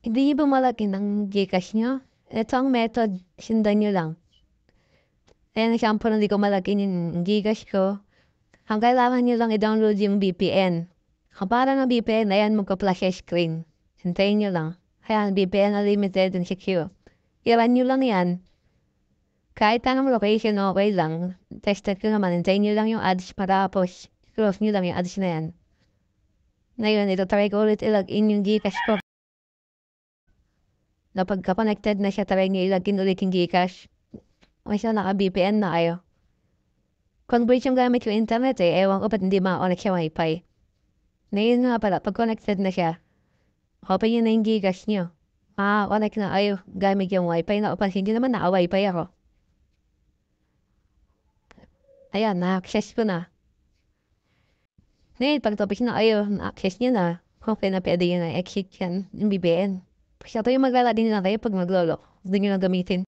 Hindi niyo ba malaki ng GCash niyo? Ito ang method, sundan niyo lang. Ayan, example, hindi ko malaki yung GCash ko. Ang kailangan niyo lang i-download yung VPN. Kapara ng VPN, ayan, magka-flash screen. Hintayin niyo lang. Ayan, VPN Unlimited and Secure. I-run niyo lang yan. Kahit anong location, okay lang. Tested ko naman, hintayin niyo lang yung ads matapos. Close niyo lang yung ads na yan. Ngayon, ito try ko ulit i-login yung GCash ko. Na pagka-connected na siya, try niyo i-login ulit yung GCash. Okay siya, naka-VPN na kayo. Convert yung gamit yung internet eh. Ewan ko ba't hindi makakonect siya wifi. Ngayon nga pala, pag connected na siya, open nyo na yung Gcash nyo. Makakonect na kayo gamit yung wifi. Napansin nyo naman, naka-wifi ako. Ayan, na-access ko na. Ngayon, pag tapos na kayo, na-access nyo na. Okay na pwede yun na exit yan, yung BBN. Pag siya tayo maglalagin na kayo pag maglolo. Gusto nyo na gamitin.